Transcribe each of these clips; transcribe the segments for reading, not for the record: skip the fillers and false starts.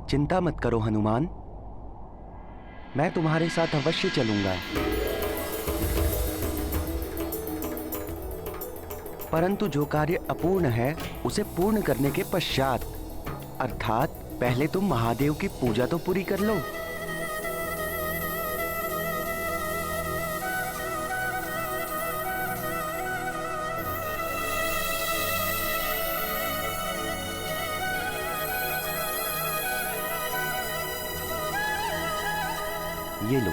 चिंता मत करो हनुमान, मैं तुम्हारे साथ अवश्य चलूंगा। परंतु जो कार्य अपूर्ण है उसे पूर्ण करने के पश्चात, अर्थात पहले तुम महादेव की पूजा तो पूरी कर लो। ये लो,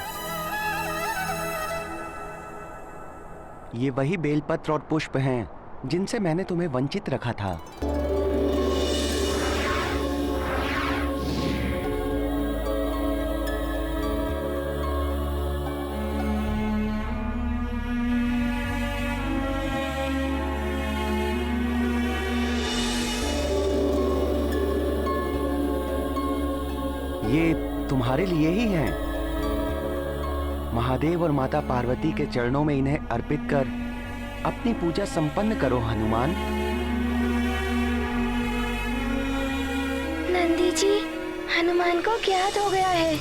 ये वही बेलपत्र और पुष्प हैं जिनसे मैंने तुम्हें वंचित रखा था। ये तुम्हारे लिए ही हैं। महादेव और माता पार्वती के चरणों में इन्हें अर्पित कर अपनी पूजा संपन्न करो हनुमान। नंदी जी, हनुमान को ज्ञात हो गया है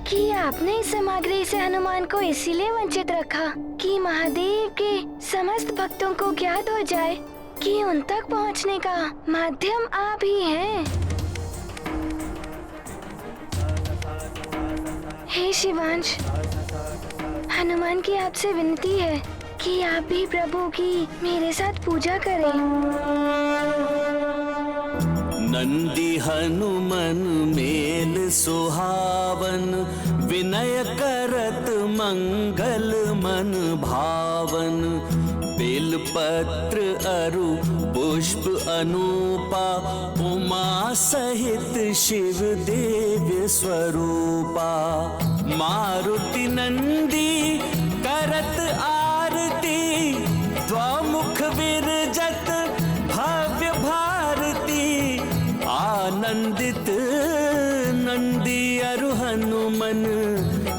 कि आपने इस सामग्री से हनुमान को इसीलिए वंचित रखा कि महादेव के समस्त भक्तों को ज्ञात हो जाए कि उन तक पहुंचने का माध्यम आप ही हैं। हे शिवांश, हनुमान की आपसे विनती है कि आप भी प्रभु की मेरे साथ पूजा करें। नंदी हनुमन मेल सुहावन, विनय करत मंगल मन भावन। बेलपत्र अरु पुष्प अनूपा, उमा सहित शिव देव्य स्वरूपा। मारुति नंदी करत आरती, द्वामुख विरजत भव्य भारती। आनंदित नंदी अरु हनुमन,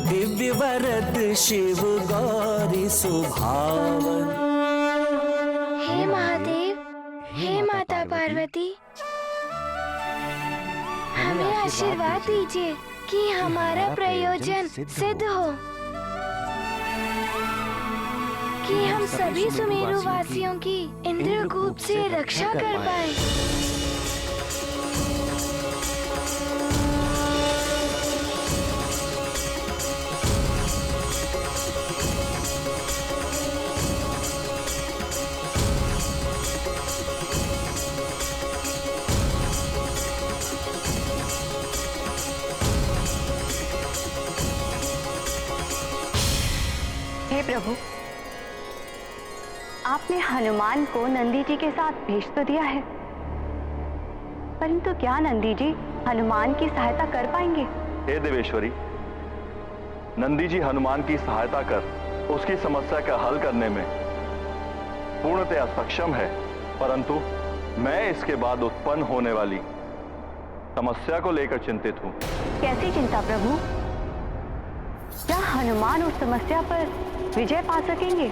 दिव्य वरद शिव गौरी सुभावन। हे महादेव, हे माता पार्वती, हमें आशीर्वाद दीजिए कि हमारा प्रयोजन सिद्ध हो, कि हम सभी सुमेरु वासियों की इंद्रकूप से रक्षा कर पाए। हे प्रभु, आपने हनुमान को नंदी जी के साथ भेज तो दिया है, परंतु क्या नंदी जी हनुमान की सहायता कर पाएंगे? हे देवेश्वरी, नंदी जी हनुमान की सहायता कर उसकी समस्या का हल करने में पूर्णतया सक्षम है, परंतु मैं इसके बाद उत्पन्न होने वाली समस्या को लेकर चिंतित हूँ। कैसी चिंता प्रभु? क्या हनुमान उस समस्या पर विजय पा सकेंगे?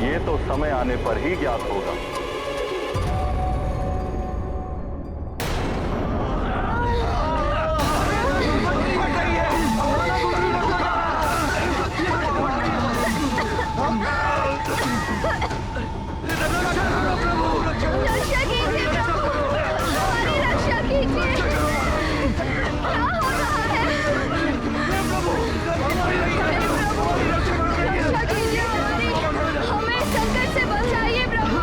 ये तो समय आने पर ही ज्ञात होगा। रक्षा कीजिए प्रभु, हमारी रक्षा कीजिए। क्या हो रहा है? रक्षा कीजिए हमारी, हमें संकट से बचाइए प्रभु।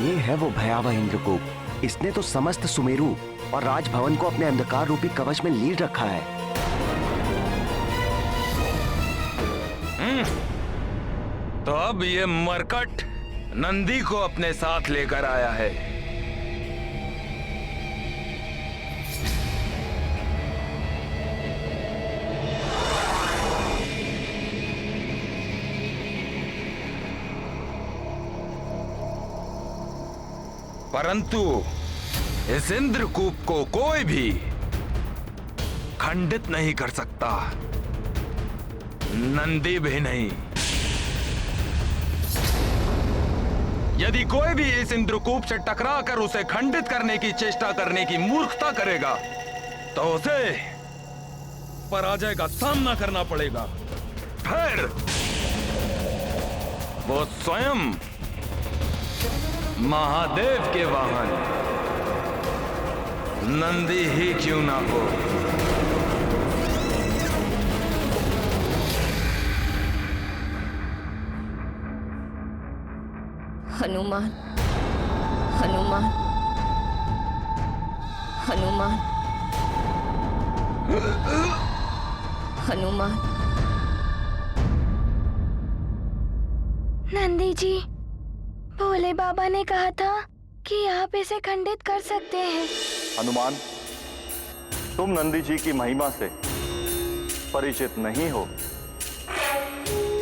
ये है वो भयावह इंद्रकूप। इसने तो समस्त सुमेरु और राजभवन को अपने अंधकार रूपी कवच में लीड रखा है। तो अब ये मरकट नंदी को अपने साथ लेकर आया है। परंतु इस इंद्रकूप को कोई भी खंडित नहीं कर सकता, नंदी भी नहीं। यदि कोई भी इस इंद्रकूप से टकराकर उसे खंडित करने की चेष्टा करने की मूर्खता करेगा तो उसे पराजय का सामना करना पड़ेगा। फिर वो स्वयं महादेव के वाहन नंदी ही क्यों ना हो। हनुमान, हनुमान, हनुमान, हनुमान। नंदी जी, भोले बाबा ने कहा था कि आप इसे खंडित कर सकते हैं। हनुमान, तुम नंदी जी की महिमा से परिचित नहीं हो।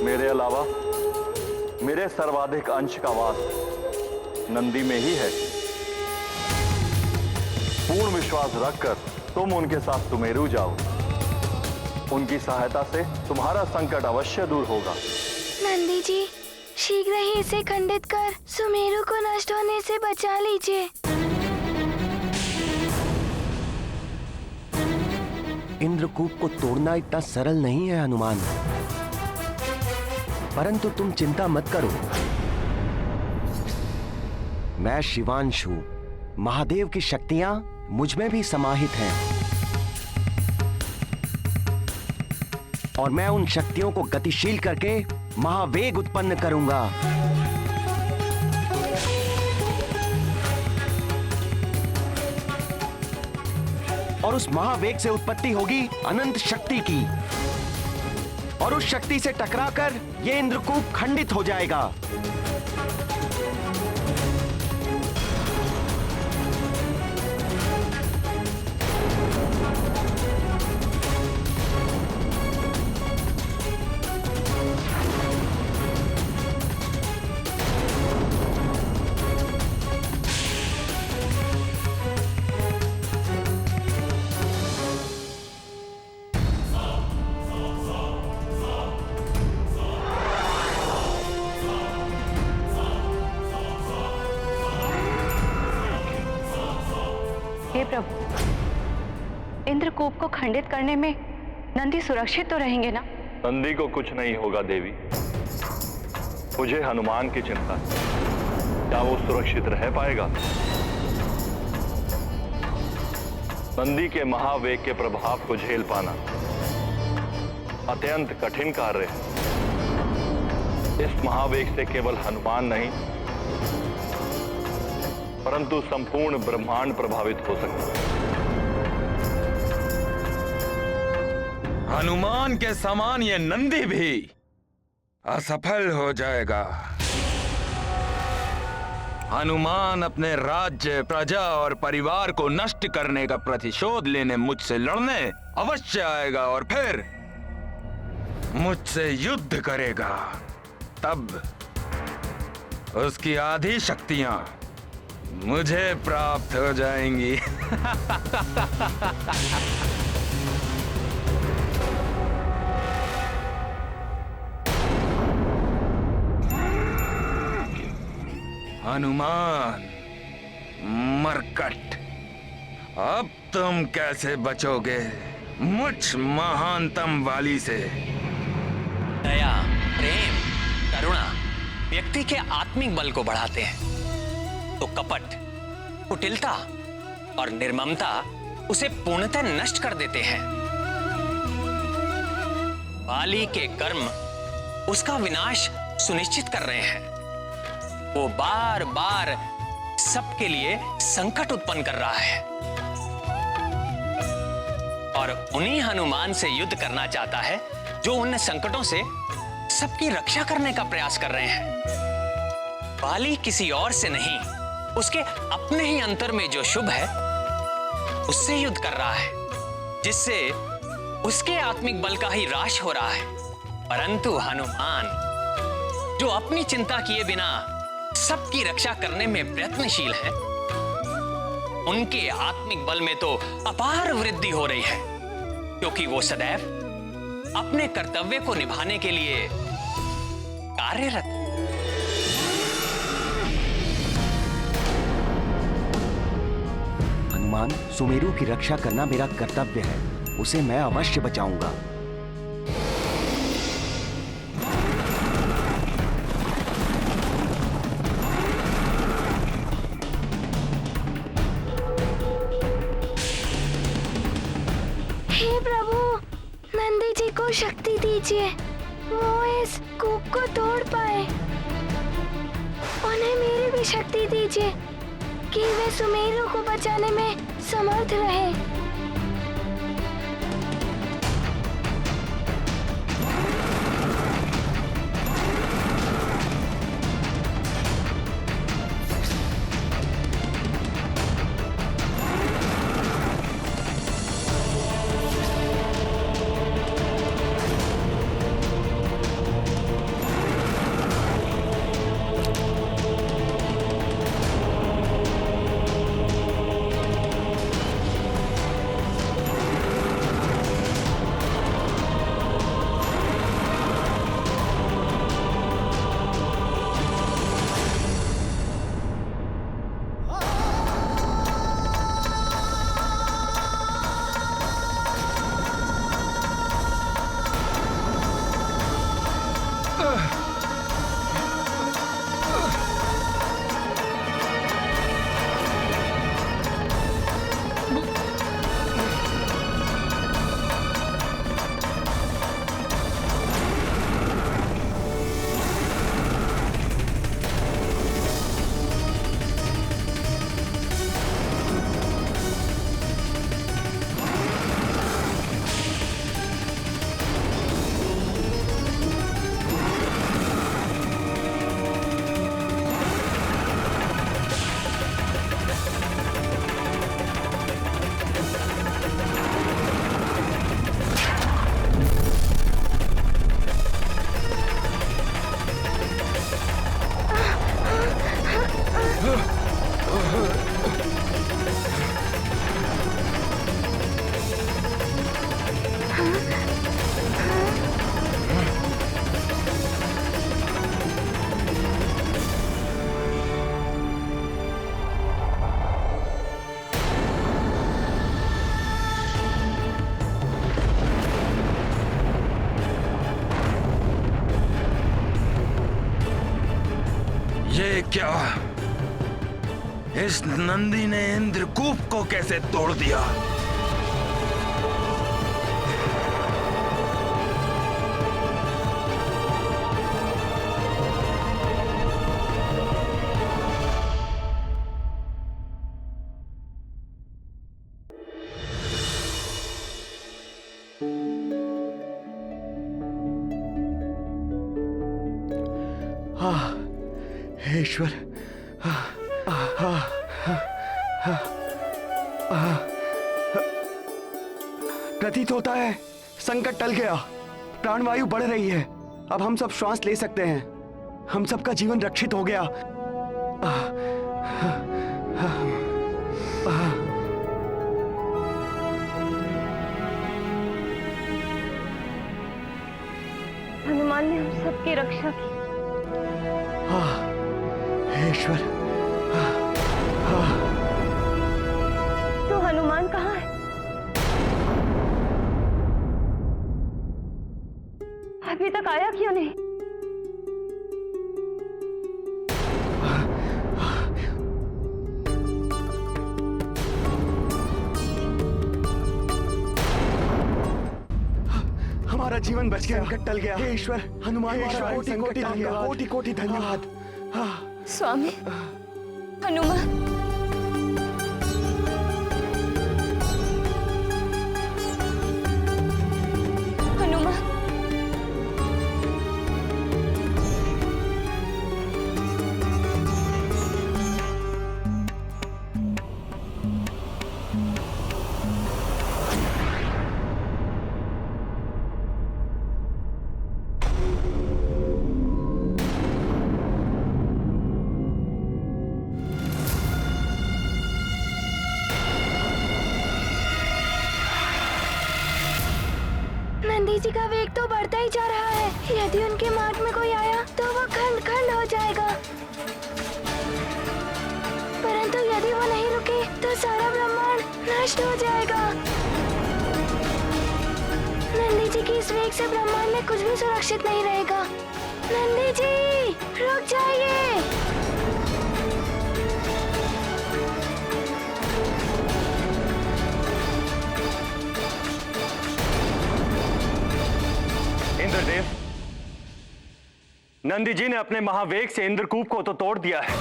मेरे अलावा मेरे सर्वाधिक अंश का वास नंदी में ही है। पूर्ण विश्वास रखकर तुम उनके साथ सुमेरु जाओ। उनकी सहायता से तुम्हारा संकट अवश्य दूर होगा। नंदी जी, शीघ्र ही इसे खंडित कर सुमेरु को नष्ट होने से बचा लीजिए। इंद्रकूप को तोड़ना इतना सरल नहीं है हनुमान, परंतु तुम चिंता मत करो। मैं शिवांशु, महादेव की शक्तियां मुझ में भी समाहित हैं और मैं उन शक्तियों को गतिशील करके महावेग उत्पन्न करूंगा। और उस महावेग से उत्पत्ति होगी अनंत शक्ति की, और उस शक्ति से टकराकर ये इंद्रकूप खंडित हो जाएगा। हे प्रभु, इंद्रकूप को खंडित करने में नंदी सुरक्षित तो रहेंगे ना? नंदी को कुछ नहीं होगा देवी। मुझे हनुमान की चिंता है। क्या वो सुरक्षित रह पाएगा? नंदी के महावेग के प्रभाव को झेल पाना अत्यंत कठिन कार्य है। इस महावेग से केवल हनुमान नहीं परंतु संपूर्ण ब्रह्मांड प्रभावित हो सकता है। हनुमान के समान ये नंदी भी असफल हो जाएगा। हनुमान अपने राज्य, प्रजा और परिवार को नष्ट करने का प्रतिशोध लेने मुझसे लड़ने अवश्य आएगा और फिर मुझसे युद्ध करेगा। तब उसकी आधी शक्तियां मुझे प्राप्त हो जाएंगी। हनुमान, मरकट, अब तुम कैसे बचोगे मुझ महानतम वाली से? दया, प्रेम, करुणा व्यक्ति के आत्मिक बल को बढ़ाते हैं, तो कपट, कुटिलता और निर्ममता उसे पूर्णतः नष्ट कर देते हैं। बाली के कर्म उसका विनाश सुनिश्चित कर रहे हैं। वो बार बार सबके लिए संकट उत्पन्न कर रहा है और उन्हीं हनुमान से युद्ध करना चाहता है जो उन संकटों से सबकी रक्षा करने का प्रयास कर रहे हैं। बाली किसी और से नहीं, उसके अपने ही अंतर में जो शुभ है उससे युद्ध कर रहा है, जिससे उसके आत्मिक बल का ही ह्रास हो रहा है। परंतु हनुमान जो अपनी चिंता किए बिना सबकी रक्षा करने में प्रयत्नशील है, उनके आत्मिक बल में तो अपार वृद्धि हो रही है, क्योंकि वो सदैव अपने कर्तव्य को निभाने के लिए कार्यरत। हनुमान, सुमेरु की रक्षा करना मेरा कर्तव्य है, उसे मैं अवश्य बचाऊंगा। हे प्रभु, नंदी जी को शक्ति दीजिए, वो इस कूप को तोड़ पाए। उन्हें मेरी भी शक्ति दीजिए कि वे सुमेरु को बचाने में समर्थ रहे। ये क्या? इस नंदी ने इंद्रकूप को कैसे तोड़ दिया? हे ईश्वर, प्रतीत होता है संकट टल गया, प्राणवायु बढ़ रही है, अब हम सब श्वास ले सकते हैं, हम सबका जीवन रक्षित हो गया। हनुमान ने हम सबकी रक्षा की। हे ईश्वर, तो हनुमान कहाँ है? अभी तक आया क्यों नहीं? हमारा जीवन बच गया, संकट टल गया। हे ईश्वर, हनुमान, कोटि कोटि धन्यवाद, कोटि कोटि धन्यवाद। स्वामी, हनुमान हनुमान नंदी जी का वेग तो बढ़ता ही जा रहा है। यदि उनके मार्ग में कोई आया तो वो खंड खंड हो जाएगा, परंतु यदि वो नहीं रुके तो सारा ब्रह्मांड नष्ट हो जाएगा। नंदी जी की इस वेग से ब्रह्मांड में कुछ भी सुरक्षित नहीं रहेगा। नंदी जी रुक जाइए। इंद्रदेव, नंदी जी ने अपने महावेग से इंद्रकूप को तो तोड़ दिया है,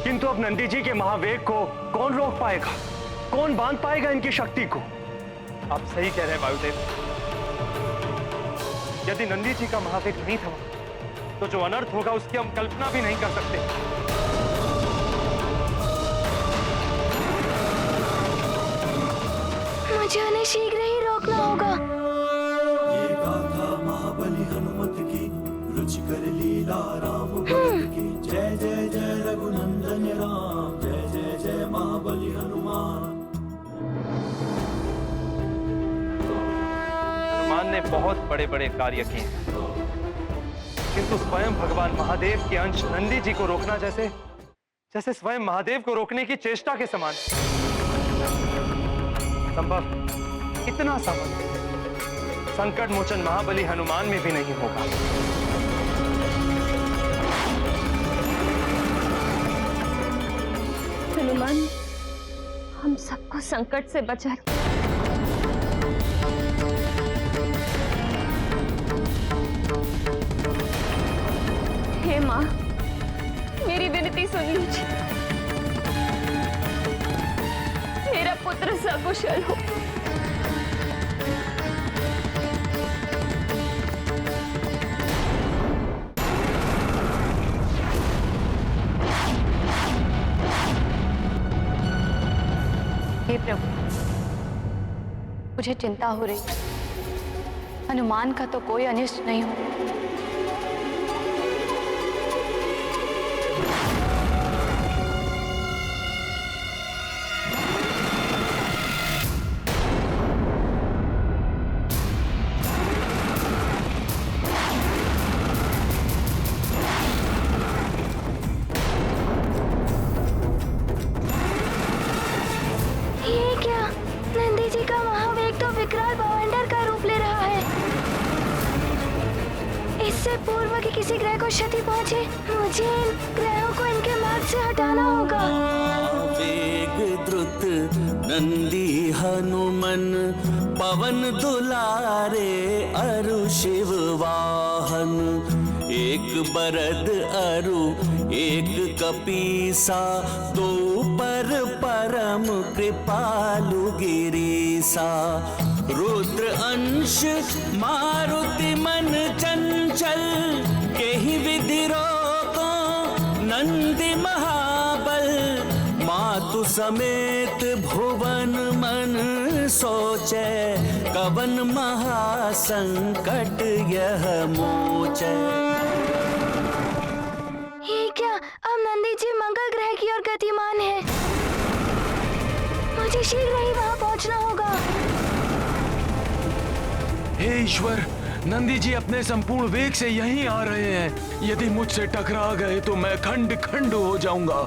किंतु अब नंदी जी के महावेग को कौन रोक पाएगा? कौन बांध पाएगा इनकी शक्ति को? आप सही कह रहे हैं वायुदेव। यदि नंदी जी का महावेग नहीं थमा तो जो अनर्थ होगा उसकी हम कल्पना भी नहीं कर सकते। मुझे उन्हें शीघ्र ही रोकना होगा। ये गाथा महाबली हनुमत की, रुचिकर लीला राम भक्त की। जय जय जय रघुनंदन राम, जय जय जय महाबली हनुमान। हनुमान ने बहुत बड़े बड़े कार्य किए हैं, किंतु स्वयं भगवान महादेव के अंश नंदी जी को रोकना जैसे जैसे स्वयं महादेव को रोकने की चेष्टा के समान। संभव इतना सामर्थ्य संकट मोचन महाबली हनुमान में भी नहीं होगा। हनुमान हम सबको संकट से बचा। हे माँ, मेरी विनती सुन लीजिए। मेरा पुत्र सकुशल हो। हे प्रभु, मुझे चिंता हो रही है। हनुमान का तो कोई अनिष्ट नहीं हो। ये क्या? नंदी जी का महावेग तो विकराल बवंडर का रूप ले रहा है। इससे पूर्व कि किसी ग्रह को क्षति पहुंचे, मुझे इन ग्रहों को इनके मार्ग से हटाना होगा। वेग द्रुत नंदी हनुमन, पवन दुलारे अरु शिव वाहन। एक बरद अरु एक कपीसा, दो पर परम कृपालु गिरीसा। रुद्र अंश मारुति मन चंचल, केहि विधि रोको नंदी महाबल। मातु समेत भुवन मन सोचे, कवन महासंकट यह मोचे। ये क्या? अब नंदी जी मंगल ग्रह की ओर गतिमान है। मुझे शीघ्र ही वहां पहुंचना होगा। हे ईश्वर, नंदी जी अपने संपूर्ण वेग से यहीं आ रहे हैं। यदि मुझसे टकरा गए तो मैं खंड खंड हो जाऊंगा।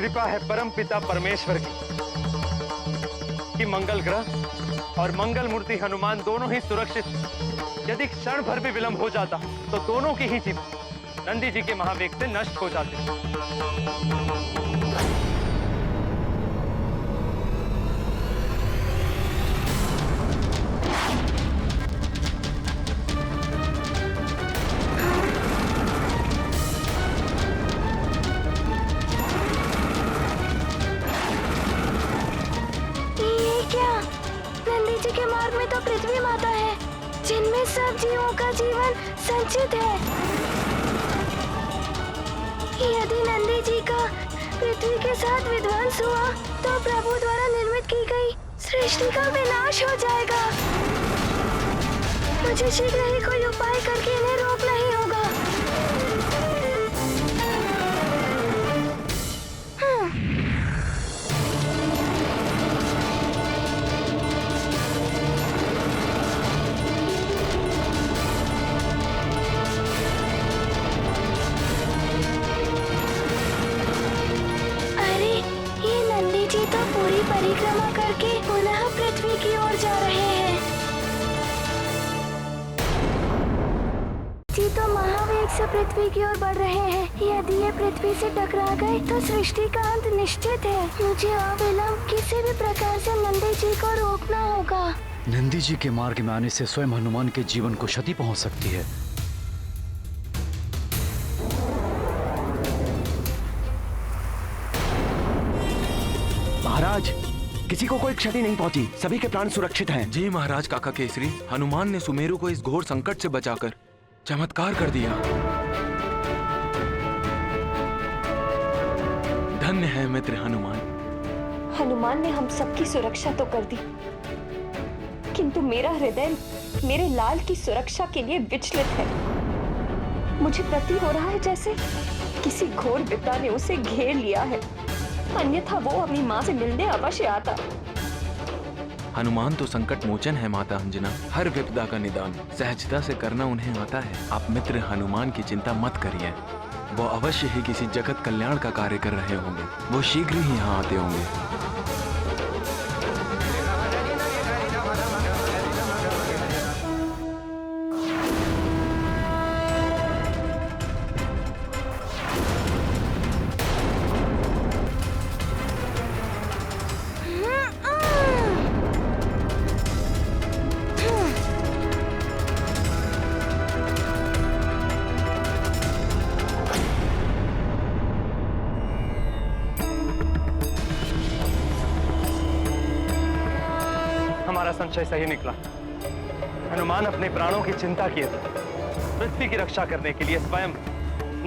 कृपा है परम पिता परमेश्वर की कि मंगल ग्रह और मंगल मूर्ति हनुमान दोनों ही सुरक्षित हैं। यदि क्षण भर भी विलंब हो जाता तो दोनों की ही जीवन नंदी जी के महावेग से नष्ट हो जाते। पृथ्वी माता है जिनमें सब जीवों का जीवन संचित है। यदि नंदी जी का पृथ्वी के साथ विध्वंस हुआ तो प्रभु द्वारा निर्मित की गई सृष्टि का विनाश हो जाएगा। मुझे शीघ्र ही कोई उपाय करके इन्हें रोकना ही होगा। परिक्रमा करके पुनः पृथ्वी की ओर जा रहे हैं। जी तो महावेग से पृथ्वी की ओर बढ़ रहे हैं। यदि ये पृथ्वी से टकरा गए तो सृष्टि का अंत निश्चित है। मुझे अविलंब किसी भी प्रकार से नंदी जी को रोकना होगा। नंदी जी के मार्ग में आने से स्वयं हनुमान के जीवन को क्षति पहुंच सकती है। महाराज, किसी को कोई क्षति नहीं पहुंची, सभी के प्राण सुरक्षित हैं। जी महाराज काका केसरी, हनुमान ने सुमेरु को इस घोर संकट से बचाकर चमत्कार कर दिया। धन्य है मित्र हनुमान। हनुमान ने हम सबकी सुरक्षा तो कर दी, किंतु मेरा हृदय मेरे लाल की सुरक्षा के लिए विचलित है। मुझे प्रतीत हो रहा है जैसे किसी घोर विपदा ने उसे घेर लिया है, अन्यथा वो अपनी माँ से मिलने अवश्य आता। हनुमान तो संकट मोचन है माता अंजना, हर विपदा का निदान सहजता से करना उन्हें आता है। आप मित्र हनुमान की चिंता मत करिए, वो अवश्य ही किसी जगत कल्याण का कार्य कर रहे होंगे। वो शीघ्र ही यहाँ आते होंगे। हमारा संशय सही निकला। हनुमान अपने प्राणों की चिंता किए थे, पृथ्वी की रक्षा करने के लिए स्वयं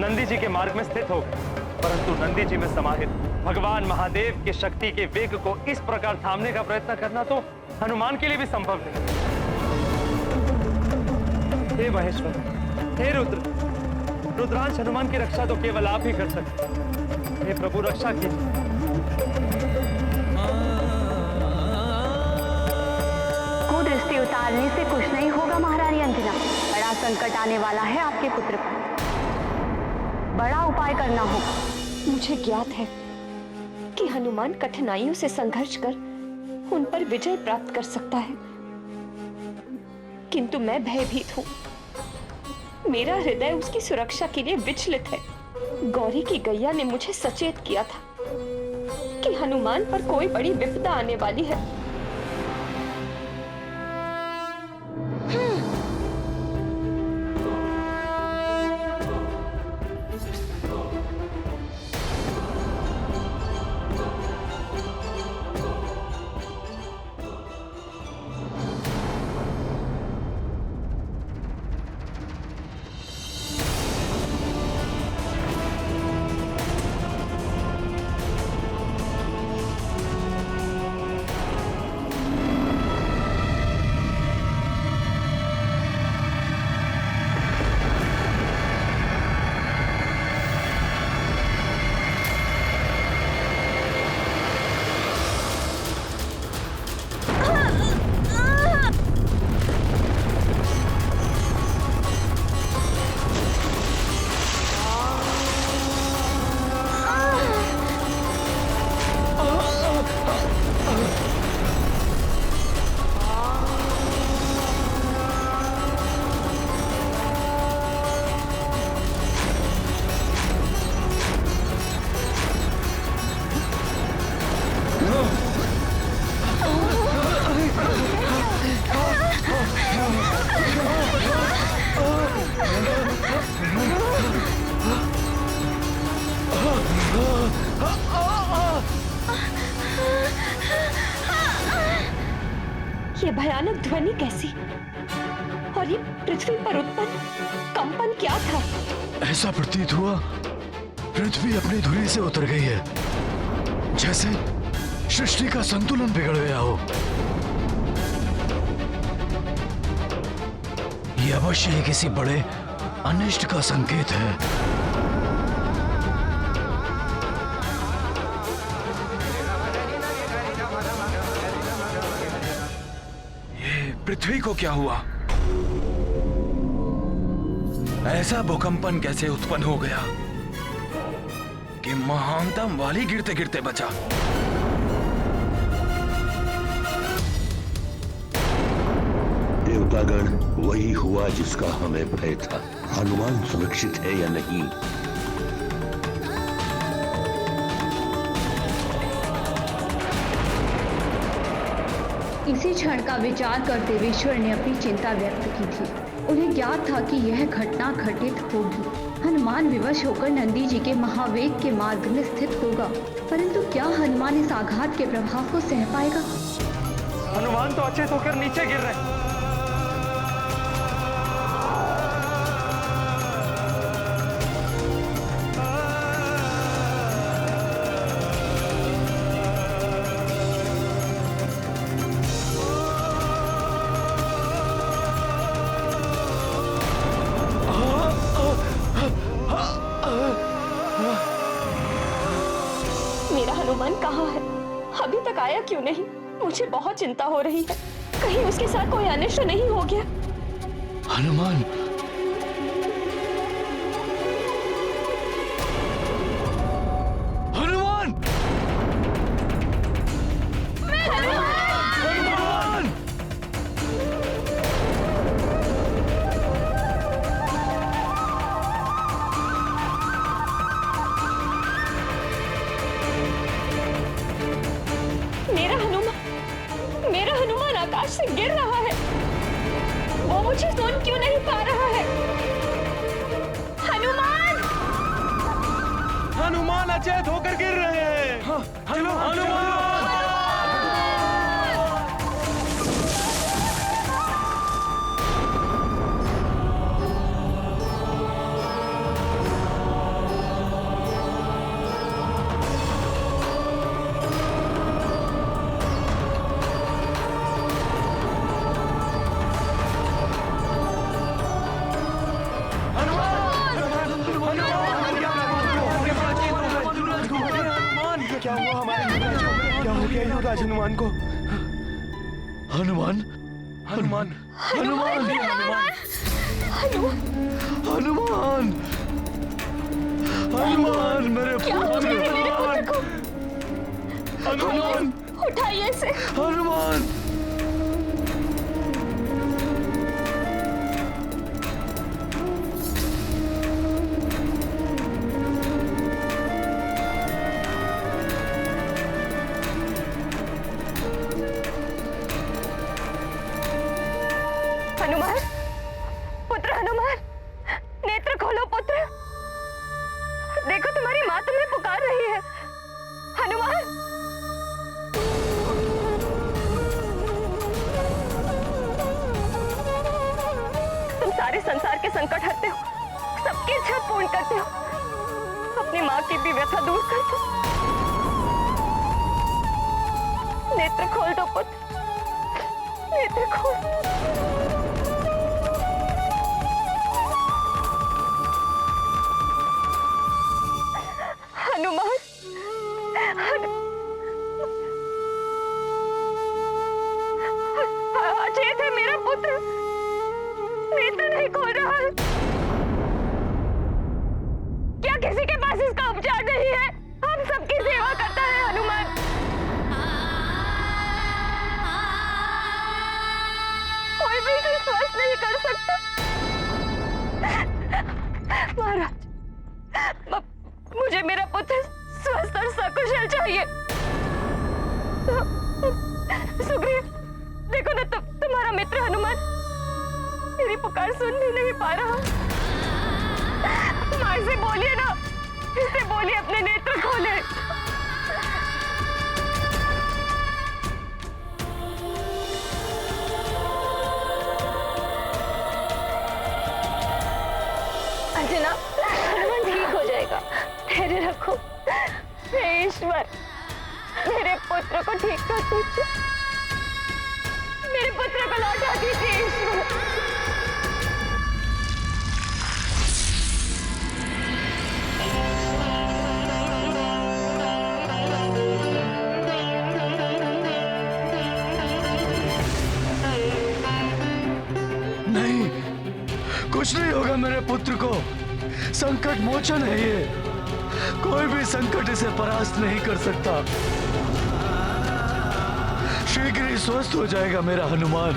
नंदी जी के मार्ग में स्थित हो गए, परंतु नंदी जी में समाहित भगवान महादेव की शक्ति के वेग को इस प्रकार थामने का प्रयत्न करना तो हनुमान के लिए भी संभव नहीं। हे महेश्वर, हे रुद्र, रुद्रांश हनुमान की रक्षा तो केवल आप ही कर सकते। हे प्रभु, रक्षा कीजिए। दृष्टि उतारने से कुछ नहीं होगा महारानी अंजना। बड़ा संकट आने वाला है आपके पुत्र पर, बड़ा उपाय करना होगा। मुझे ज्ञात है कि हनुमान कठिनाइयों से संघर्ष कर उन पर विजय प्राप्त कर सकता है, किंतु मैं भयभीत हूँ। मेरा हृदय उसकी सुरक्षा के लिए विचलित है। गौरी की गैया ने मुझे सचेत किया था कि हनुमान पर कोई बड़ी विपदा आने वाली है। ये भयानक ध्वनि कैसी? और ये पृथ्वी पर उत्पन्न कंपन क्या था? ऐसा प्रतीत हुआ पृथ्वी अपनी धुरी से उतर गई है, जैसे सृष्टि का संतुलन बिगड़ गया हो। ये अवश्य ही किसी बड़े अनिष्ट का संकेत है। ये पृथ्वी को क्या हुआ? ऐसा भूकंपन कैसे उत्पन्न हो गया कि महानतम वाली गिरते गिरते बचा? देवतागण, वही हुआ जिसका हमें भय था। हनुमान सुरक्षित है या नहीं? इसी क्षण का विचार करते हुए ईश्वर ने अपनी चिंता व्यक्त की थी। उन्हें ज्ञात था कि यह घटना घटित होगी। हनुमान विवश होकर नंदी जी के महावेग के मार्ग में स्थित होगा, परंतु क्या हनुमान इस आघात के प्रभाव को सह पाएगा? हनुमान तो अचेत होकर नीचे गिर रहे हैं। मेरा हनुमान कहाँ है? अभी तक आया क्यों नहीं? मुझे बहुत चिंता हो रही है, कहीं उसके साथ कोई अनिष्ट नहीं हो गया। हनुमान, हनुमान, हनुमान, मेरा हनुमान आकाश से गिर रहा है। वो मुझे सुन क्यों नहीं पा रहा है? हनुमान! हनुमान अचेत होकर गिर रहे हैं। हाँ, चलो हनुमान! क्या हुआ हमारे? क्या हो गया युवराज हनुमान को? हनुमान, हनुमान, हनुमान, हनुमान, हनुमान, मेरे पुत्र, हनुमान, उठाइए इसे। हनुमान, हनुमान, पुत्र हनुमान, नेत्र खोलो पुत्र। देखो तुम्हारी माँ तुम्हें पुकार रही है। हनुमान! तुम सारे संसार के संकट हरते हो, सबकी इच्छा पूर्ण करते हो, अपनी माँ की भी व्यथा दूर करते हो। नेत्र खोल दो पुत्र, नेत्र खोल। हनुमान, अचेत है मेरा पुत्र, नेत्र नहीं खोल रहा है। क्या किसी के पास इसका उपचार नहीं है? हम सबकी सेवा करता है हनुमान। कोई भी इसे स्वस्थ नहीं कर सकता। महाराज, मुझे मेरा पुत्र स्वस्थ और सकुशल चाहिए। सुग्रीव, देखो ना तुम्हारा मित्र हनुमान मेरी पुकार सुन भी नहीं पा रहा। माँ से बोलिए ना, इसे बोलिए अपने नेत्र खोले। अंजना, हनुमान ठीक हो जाएगा, धैर्य रखो। हे ईश्वर, मेरे पुत्र को ठीक कर दीजिए, मेरे पुत्र को लौटा दीजिए ईश्वर। नहीं, कुछ नहीं होगा मेरे पुत्र को। संकट मोचन है ये, कोई भी संकट इसे परास्त नहीं कर सकता। शीघ्र ही स्वस्थ हो जाएगा मेरा हनुमान।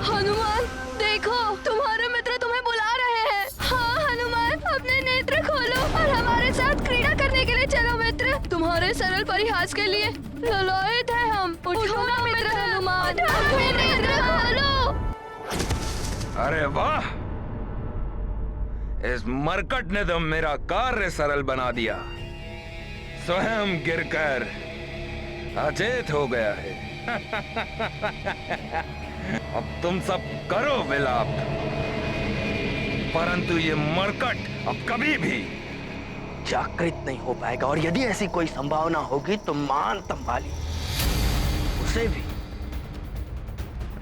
हनुमान, देखो तुम्हारे मित्र तुम्हें बुला रहे हैं। हाँ हनुमान, अपने नेत्र खोलो और हमारे साथ क्रीड़ा करने के लिए चलो मित्र। तुम्हारे सरल परिहास के लिए ललायत है हम। उठो ना मित्र हनुमान, अपने नेत्र खोलो। अरे वाह, इस मरकट ने तो मेरा कार्य सरल बना दिया। स्वयं गिरकर अचेत हो गया है। अब तुम सब करो विलाप, परंतु ये मरकट अब कभी भी जागृत नहीं हो पाएगा, और यदि ऐसी कोई संभावना होगी तो मान संभाली उसे भी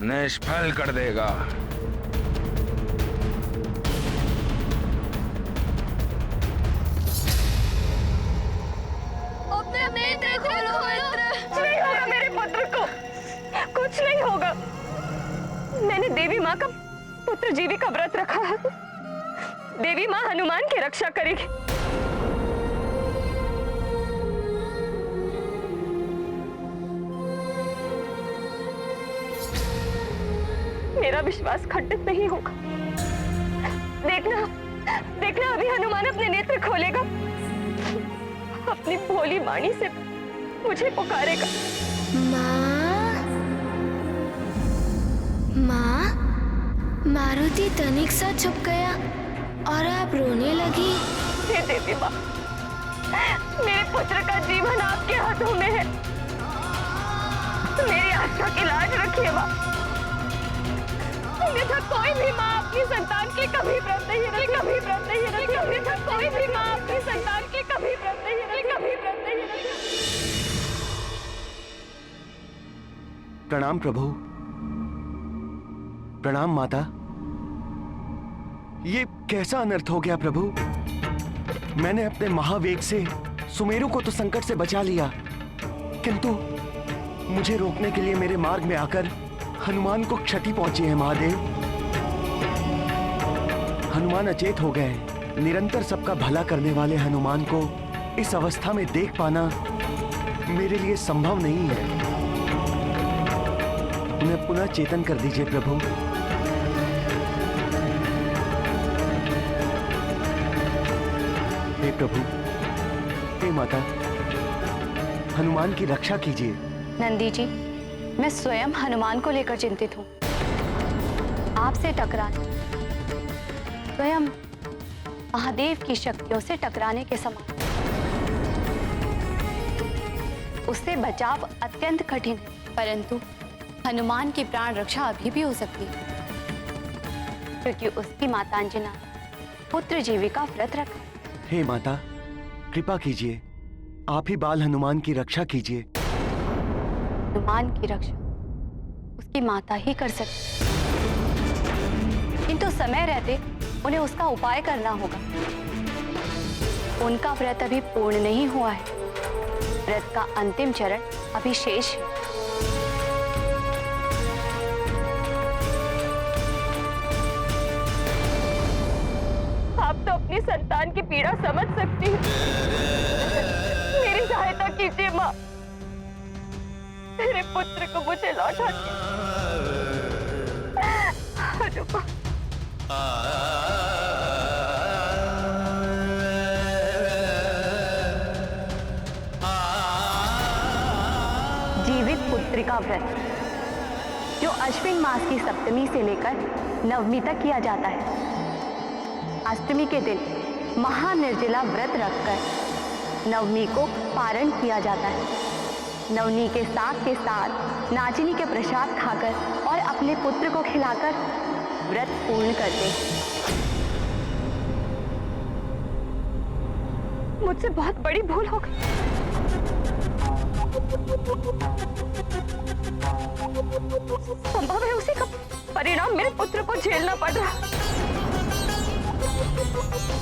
निष्फल कर देगा। अपने नेत्र खोलो मित्र। नहीं होगा मेरे पुत्र को, कुछ नहीं होगा। मैंने देवी माँ का पुत्र जीवी का व्रत रखा है। देवी माँ हनुमान की रक्षा करेगी। मेरा विश्वास खंडित नहीं होगा। देखना, देखना अभी हनुमान अपने नेत्र खोलेगा, अपनी भोली वाणी से मुझे पुकारेगा। माँ, माँ, मारुति तनिक सा छुप गया और आप रोने लगी। हे देवी माँ, मेरे पुत्र का जीवन आपके हाथों में है। मेरी आस्था की लाज रखिए माँ। अन्यथा कोई भी माँ अपनी संतान के कभी व्रत नहीं रखी, कभी व्रत नहीं रखी। अन्यथा कोई भी माँ अपनी संतान के कभी व्रत नहीं रखी, कभी व्रत नहीं रखी। प्रणाम प्रभु। प्रणाम माता। ये कैसा अनर्थ हो गया प्रभु? मैंने अपने महावेग से सुमेरु को तो संकट से बचा लिया, किंतु मुझे रोकने के लिए मेरे मार्ग में आकर हनुमान को क्षति पहुंची है महादेव। हनुमान अचेत हो गए। निरंतर सबका भला करने वाले हनुमान को इस अवस्था में देख पाना मेरे लिए संभव नहीं है। उन्हें पुनः चेतन कर दीजिए प्रभु। हे प्रभु, हे माता, हनुमान की रक्षा कीजिए। नंदी जी, मैं स्वयं हनुमान को लेकर चिंतित हूँ। आपसे टकराना स्वयं महादेव की शक्तियों से टकराने के समान। उससे बचाव अत्यंत कठिन है, परंतु हनुमान की प्राण रक्षा अभी भी हो सकती है, क्योंकि उसकी माता अंजना पुत्र जीवी का व्रत रखा। हे माता, कृपा कीजिए, आप ही बाल हनुमान की रक्षा कीजिए। हनुमान की रक्षा उसकी माता ही कर सकती, किंतु समय रहते उन्हें उसका उपाय करना होगा। उनका व्रत अभी पूर्ण नहीं हुआ है। व्रत का अंतिम चरण अभी शेष है। आप तो अपनी संतान की पीड़ा समझ सकती हैं। मेरी सहायता कीजिए माँ, मेरे पुत्र को मुझे लौटा दीजिए। जीवित पुत्री का व्रत जो अश्विन मास की सप्तमी से लेकर नवमी तक किया जाता है। अष्टमी के दिन महानिर्जला व्रत रखकर नवमी को पारण किया जाता है। नवमी के साथ नाचिनी के प्रसाद खाकर और अपने पुत्र को खिलाकर व्रत पूर्ण करते हैं। मुझसे बहुत बड़ी भूल हो गई। संभव है उसी का परिणाम मेरे पुत्र को झेलना पड़ रहा।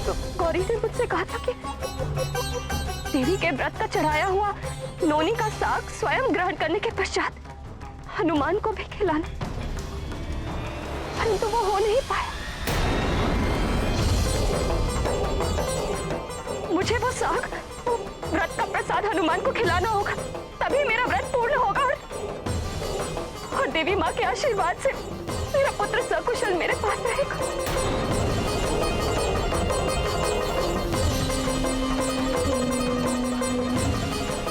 तो गौरी ने मुझसे कहा था कि देवी के व्रत का चढ़ाया हुआ नोनी का साग स्वयं ग्रहण करने के पश्चात हनुमान को भी खिलाना, परंतु वो हो नहीं पाया। मुझे वो साग, वो व्रत का प्रसाद हनुमान को खिलाना होगा, तभी मेरा व्रत पूर्ण होगा और देवी माँ के आशीर्वाद से मेरा पुत्र सकुशल मेरे पास रहेगा।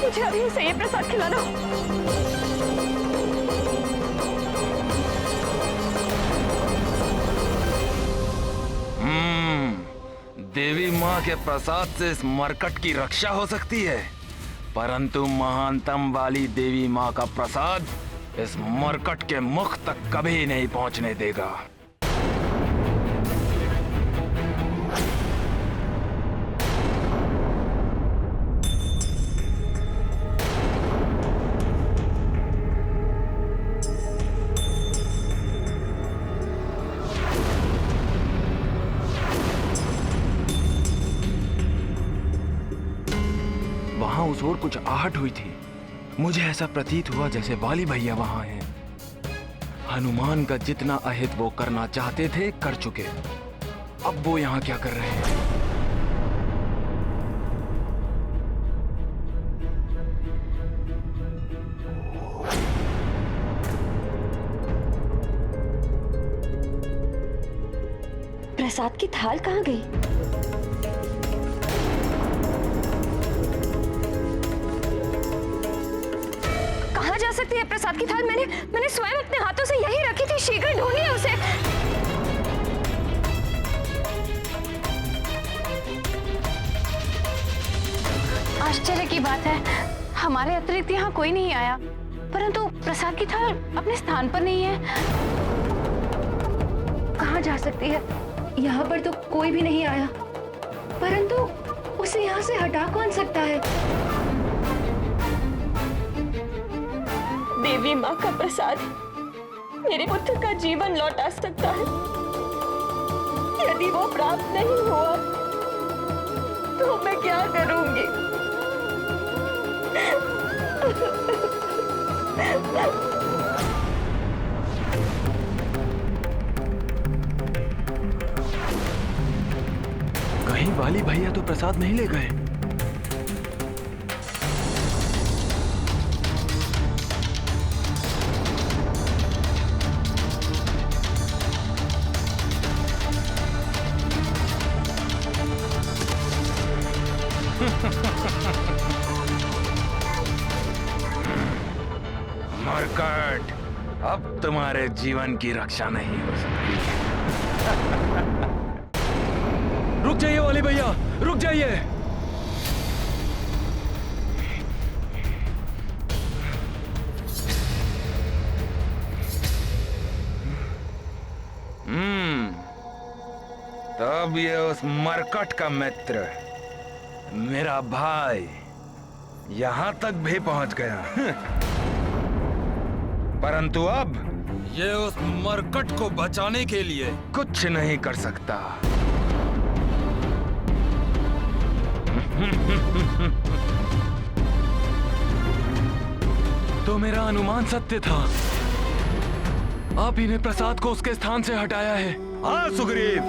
मुझे अभी से ये प्रसाद खिलाना हो। देवी माँ के प्रसाद से इस मरकट की रक्षा हो सकती है, परंतु महानतम वाली देवी माँ का प्रसाद इस मरकट के मुख तक कभी नहीं पहुंचने देगा। वहां उस ओर कुछ आहट हुई थी। मुझे ऐसा प्रतीत हुआ जैसे वाली भैया वहां हैं। हनुमान का जितना अहित वो करना चाहते थे कर चुके, अब वो यहाँ क्या कर रहे हैं? प्रसाद की थाल कहाँ गई? कहाँ जा सकती है प्रसाद की थाल? मैंने स्वयं अपने हाथों से यही रखी थी। शीघ्र ढूंढिए उसे। आश्चर्य की बात है, हमारे अतिरिक्त यहाँ कोई नहीं आया, परंतु प्रसाद की थाल अपने स्थान पर नहीं है। कहाँ जा सकती है? यहाँ पर तो कोई भी नहीं आया, परंतु उसे यहाँ से हटा कौन सकता है? देवी माँ का प्रसाद मेरे पुत्र का जीवन लौटा सकता है। यदि वो प्राप्त नहीं हुआ तो मैं क्या करूंगी? कहीं वाली भैया तो प्रसाद नहीं ले गए। मरकट, अब तुम्हारे जीवन की रक्षा नहीं हो सकती। रुक जाइए वाली भैया, रुक जाइए। तब ये उस मरकट का मित्र, मेरा भाई, यहां तक भी पहुंच गया। परंतु अब ये उस मरकट को बचाने के लिए कुछ नहीं कर सकता। तो मेरा अनुमान सत्य था। आप ही ने प्रसाद को उसके स्थान से हटाया है। हाँ सुग्रीव,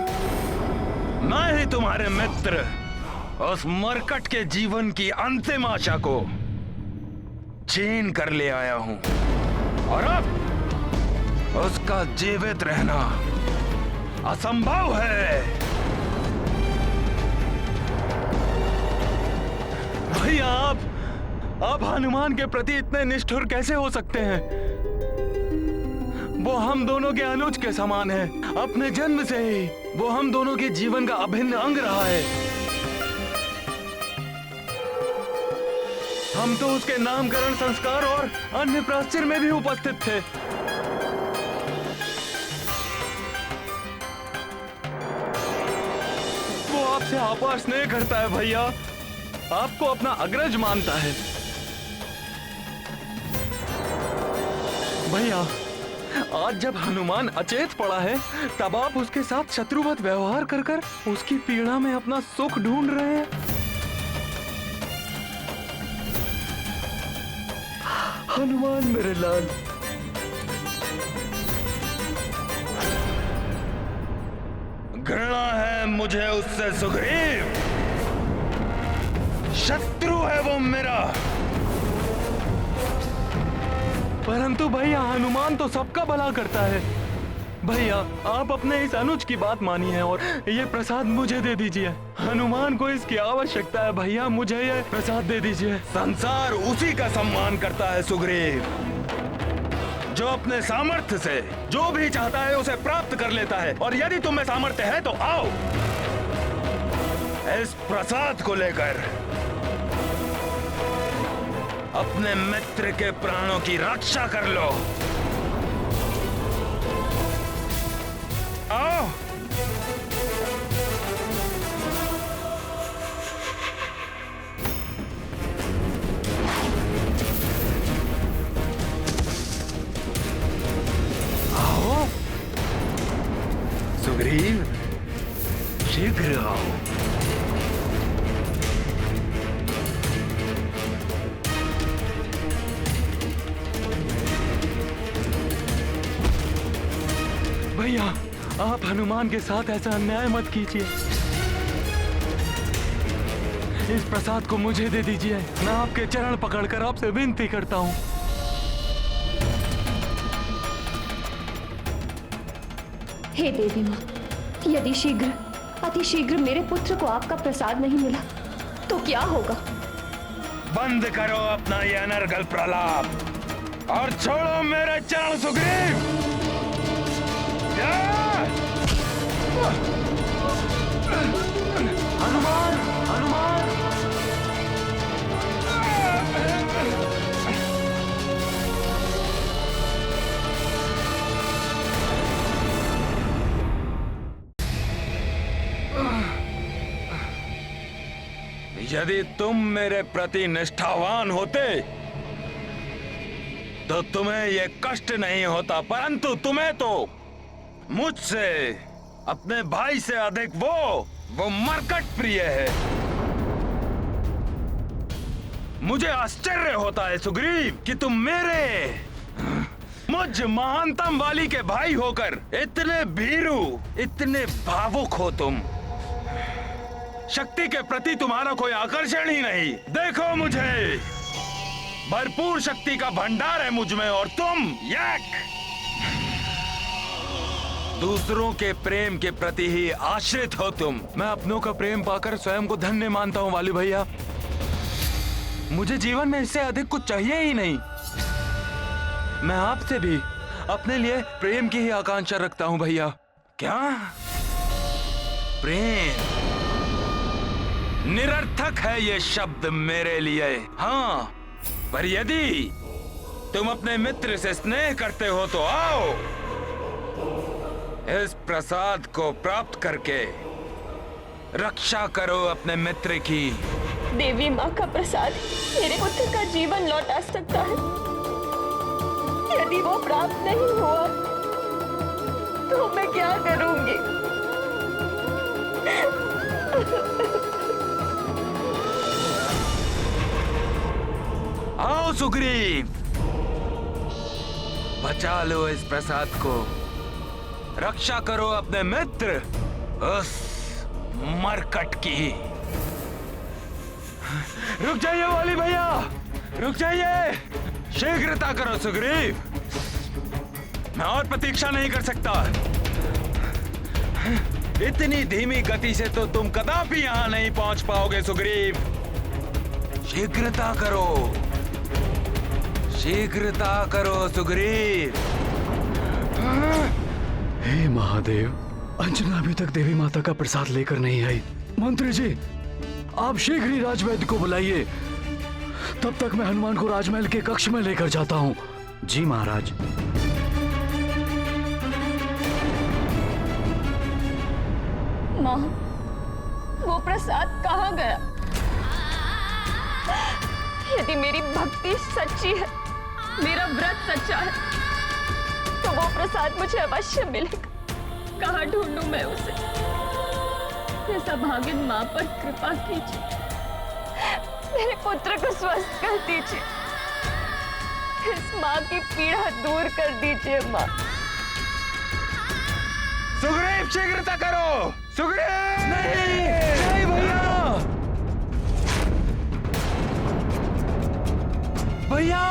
मैं ही तुम्हारे मित्र उस मरकट के जीवन की अंतिम आशा को छीन कर ले आया हूं, और अब उसका जीवित रहना असंभव है। भैया, आप हनुमान के प्रति इतने निष्ठुर कैसे हो सकते हैं? वो हम दोनों के अनुज के समान है। अपने जन्म से ही वो हम दोनों के जीवन का अभिन्न अंग रहा है। हम तो उसके नामकरण संस्कार और अन्य प्राश्चिर में भी उपस्थित थे। वो आपसे आपार स्नेह करता है भैया। आपको अपना अग्रज मानता है। भैया, आज जब हनुमान अचेत पड़ा है, तब आप उसके साथ शत्रुवत व्यवहार कर कर उसकी पीड़ा में अपना सुख ढूंढ रहे हैं। हनुमान मेरे लाल, घृणा है मुझे उससे सुग्रीव, शत्रु है वो मेरा। परंतु भैया, हनुमान तो सबका भला करता है। भैया, आप अपने इस अनुज की बात मानिए और ये प्रसाद मुझे दे दीजिए। हनुमान को इसकी आवश्यकता है। भैया, मुझे ये प्रसाद दे दीजिए। संसार उसी का सम्मान करता है सुग्रीव, जो अपने सामर्थ्य से जो भी चाहता है उसे प्राप्त कर लेता है। और यदि तुम में सामर्थ्य है तो आओ, इस प्रसाद को लेकर अपने मित्र के प्राणों की रक्षा कर लो। आओ। आओ सुग्रीव, शीघ्र आओ। भैया, आप हनुमान के साथ ऐसा अन्याय मत कीजिए। इस प्रसाद को मुझे दे दीजिए। मैं आपके चरण पकड़कर आपसे विनती करता हूँ। हे देवी माँ, यदि शीघ्र, अति शीघ्र मेरे पुत्र को आपका प्रसाद नहीं मिला तो क्या होगा? बंद करो अपना ये अनर्गल प्रलाप और छोड़ो मेरे चरण सुग्रीव। हनुमान, हनुमान! यदि तुम मेरे प्रति निष्ठावान होते तो तुम्हें ये कष्ट नहीं होता, परंतु तुम्हें तो मुझसे, अपने भाई से अधिक वो मरकट प्रिय है। मुझे आश्चर्य होता है सुग्रीव कि तुम मेरे, मुझ महानतम वाली के भाई होकर इतने भीरू, इतने भावुक हो। तुम शक्ति के प्रति तुम्हारा कोई आकर्षण ही नहीं। देखो, मुझे भरपूर शक्ति का भंडार है मुझ में, और तुम दूसरों के प्रेम के प्रति ही आश्रित हो तुम। मैं अपनों का प्रेम पाकर स्वयं को धन्य मानता हूँ वाली भैया। मुझे जीवन में इससे अधिक कुछ चाहिए ही नहीं। मैं आपसे भी अपने लिए प्रेम की ही आकांक्षा रखता हूँ भैया। क्या? प्रेम? निरर्थक है ये शब्द मेरे लिए। हाँ, पर यदि तुम अपने मित्र से स्नेह करते हो तो आओ, इस प्रसाद को प्राप्त करके रक्षा करो अपने मित्र की। देवी माँ का प्रसाद मेरे पुत्र का जीवन लौटा सकता है। यदि वो प्राप्त नहीं हुआ तो मैं क्या करूंगी? आओ सुग्रीव, बचा लो इस प्रसाद को, रक्षा करो अपने मित्र उस मरकट की। रुक जाइए वाली भैया, रुक जाइए। शीघ्रता करो सुग्रीव, मैं और प्रतीक्षा नहीं कर सकता। इतनी धीमी गति से तो तुम कदापि यहां नहीं पहुंच पाओगे सुग्रीव। शीघ्रता करो, शीघ्रता करो सुग्रीव। हे महादेव, अंजना अभी तक देवी माता का प्रसाद लेकर नहीं आई। मंत्री जी, आप शीघ्र ही राजवैद्य को बुलाइए। तब तक मैं हनुमान को राजमहल के कक्ष में लेकर जाता हूँ। जी महाराज। माँ, वो प्रसाद कहाँ गया? यदि मेरी भक्ति सच्ची है, मेरा व्रत सच्चा है, तो वो प्रसाद मुझे अवश्य मिलेगा। कहाँ ढूंढूं मैं उसे? ऐसा भागिन माँ पर कृपा कीजिए, मेरे पुत्र को स्वस्थ कर दीजिए, इस माँ की पीड़ा दूर कर दीजिए माँ। सुग्रीव, शीघ्रता करो। सुग्रीव! नहीं भैया! भैया,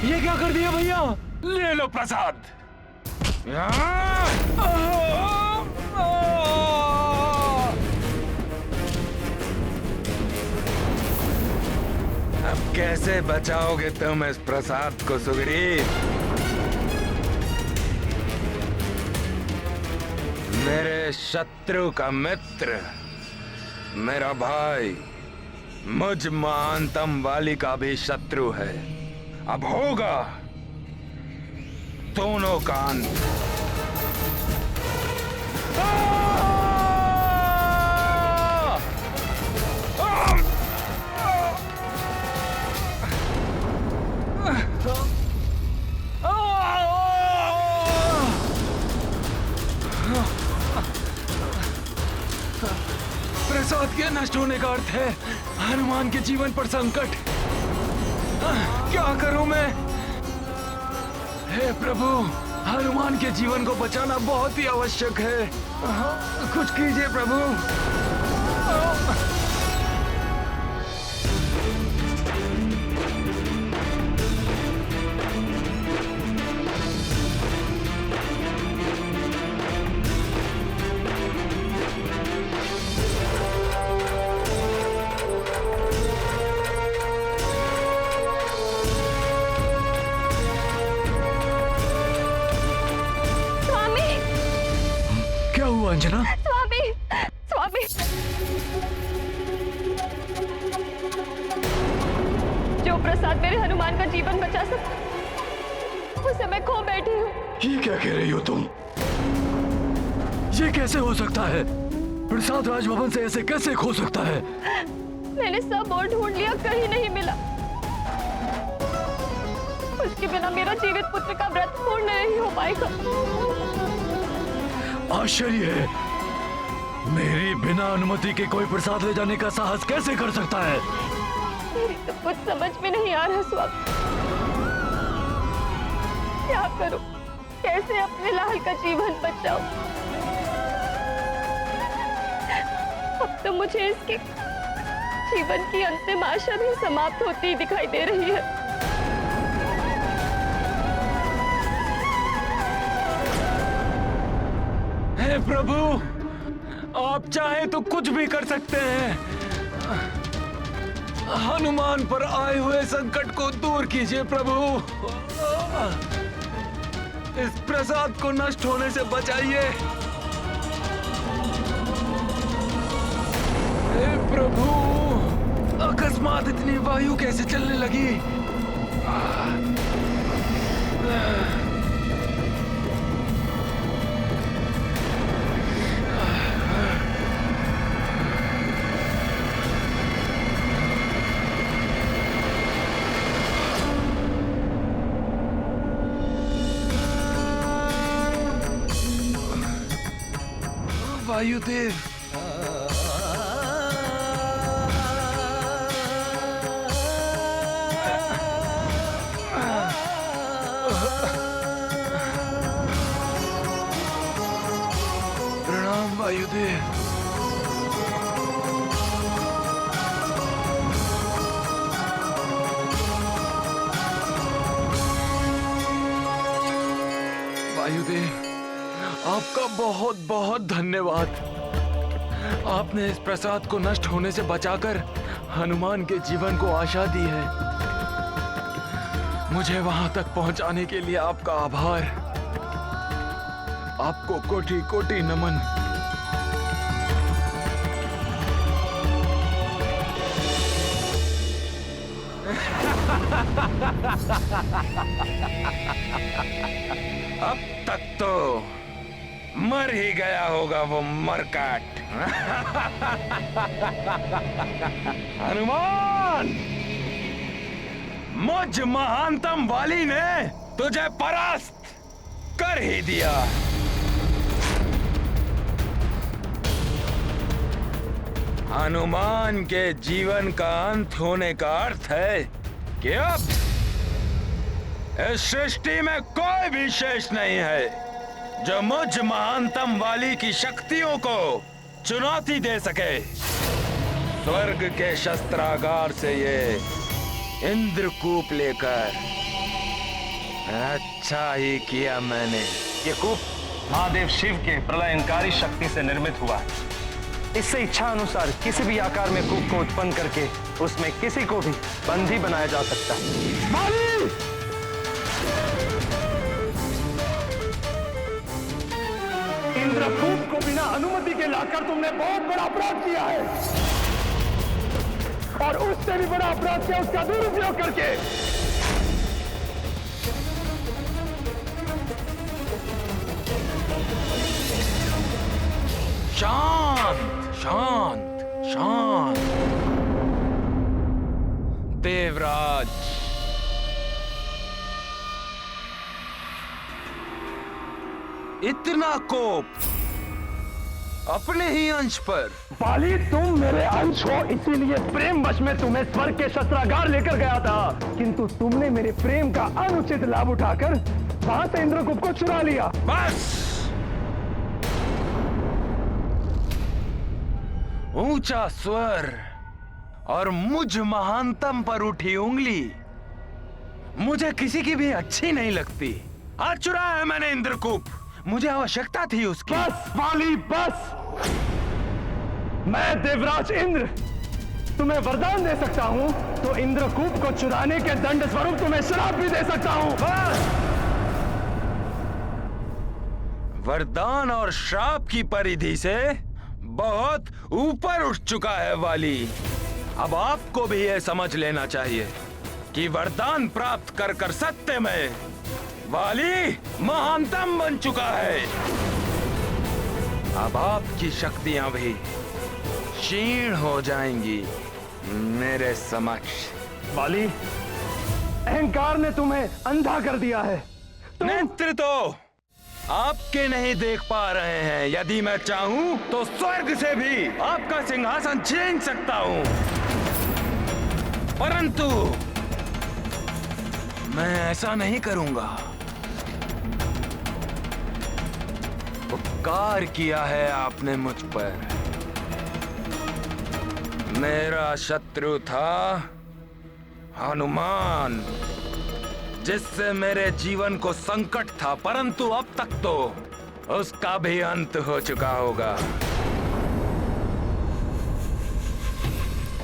ये क्या कर दिया भैया? ले लो प्रसाद। अब कैसे बचाओगे तुम इस प्रसाद को सुग्रीव? मेरे शत्रु का मित्र, मेरा भाई, मुझ महानतम वाली का भी शत्रु है। अब होगा दोनों का अंत। प्रसाद के नष्ट होने का अर्थ है हनुमान के जीवन पर संकट। क्या करूं मैं? हे प्रभु, हनुमान के जीवन को बचाना बहुत ही आवश्यक है। कुछ कीजिए प्रभु। क्या हुआ अंजना? स्वामी, स्वामी, जो प्रसाद मेरे हनुमान का जीवन बचा सकता, उसे मैं खो बैठी हूँ। ये क्या कह रही हो तुम? ये कैसे हो सकता है? प्रसाद राजभवन से ऐसे कैसे खो सकता है? मैंने सब और ढूंढ लिया, कहीं नहीं मिला। उसके बिना मेरा जीवित पुत्र का व्रत पूर्ण नहीं हो पाएगा। आश्चर्य है, मेरी बिना अनुमति के कोई प्रसाद ले जाने का साहस कैसे कर सकता है? मेरी तो कुछ समझ में नहीं आ रहा स्वामी। क्या करूं? कैसे अपने लाल का जीवन बचाऊं? अब तो मुझे इसके जीवन की अंतिम आशा भी समाप्त होती दिखाई दे रही है। हे प्रभु, आप चाहे तो कुछ भी कर सकते हैं। हनुमान पर आए हुए संकट को दूर कीजिए प्रभु। इस प्रसाद को नष्ट होने से बचाइए। हे प्रभु, अकस्मात इतनी वायु कैसे चलने लगी? वायुदेव, प्रणाम वायुदेव। वायुदेव, आपका बहुत बहुत धन्यवाद। आपने इस प्रसाद को नष्ट होने से बचाकर हनुमान के जीवन को आशा दी है। मुझे वहां तक पहुंचाने के लिए आपका आभार। आपको कोटि कोटि नमन। अब तक तो मर ही गया होगा वो मरकाट। हनुमान, मुझ महानतम वाली ने तुझे परास्त कर ही दिया। हनुमान के जीवन का अंत होने का अर्थ है कि अब इस सृष्टि में कोई भी शेष नहीं है जो मुझ महानतम वाली की शक्तियों को चुनौती दे सके। स्वर्ग के शस्त्रागार से ये इंद्रकूप लेकर अच्छा ही किया मैंने। ये कूप महादेव शिव के प्रलयंकारी शक्ति से निर्मित हुआ है। इससे इच्छा अनुसार किसी भी आकार में कूप को उत्पन्न करके उसमें किसी को भी बंदी बनाया जा सकता है। माली! इंद्रकूप को बिना अनुमति के लाकर तुमने बहुत बड़ा अपराध किया है, और उससे भी बड़ा अपराध किया उसका दुरुपयोग करके। शांत शांत शांत। देवराज, इतना कोप अपने ही अंश पर? बाली, तुम मेरे अंश हो, इसीलिए प्रेम वश में तुम्हें स्वर्ग के शस्त्रागार लेकर गया था, किंतु तुमने मेरे प्रेम का अनुचित लाभ उठाकर वहां से इंद्रकूप को चुरा लिया। बस! ऊंचा स्वर और मुझ महानतम पर उठी उंगली मुझे किसी की भी अच्छी नहीं लगती। आज चुराया है मैंने इंद्रकूप, मुझे आवश्यकता थी उसकी। बस बाली, बस! मैं देवराज इंद्र तुम्हें वरदान दे सकता हूं, तो इंद्रकूप को चुराने के दंड स्वरूप तुम्हें श्राप भी दे सकता हूं। बस! वरदान और श्राप की परिधि से बहुत ऊपर उठ चुका है वाली। अब आपको भी यह समझ लेना चाहिए कि वरदान प्राप्त कर कर सत्य में वाली महानतम बन चुका है। अब आपकी शक्तियां भी क्षीण हो जाएंगी मेरे समक्ष। वाली, अहंकार ने तुम्हें अंधा कर दिया है। नेत्र तो आपके नहीं देख पा रहे हैं। यदि मैं चाहूं तो स्वर्ग से भी आपका सिंहासन छीन सकता हूं, परंतु मैं ऐसा नहीं करूंगा। उपकार किया है आपने मुझ पर। मेरा शत्रु था हनुमान, जिससे मेरे जीवन को संकट था, परंतु अब तक तो उसका भी अंत हो चुका होगा।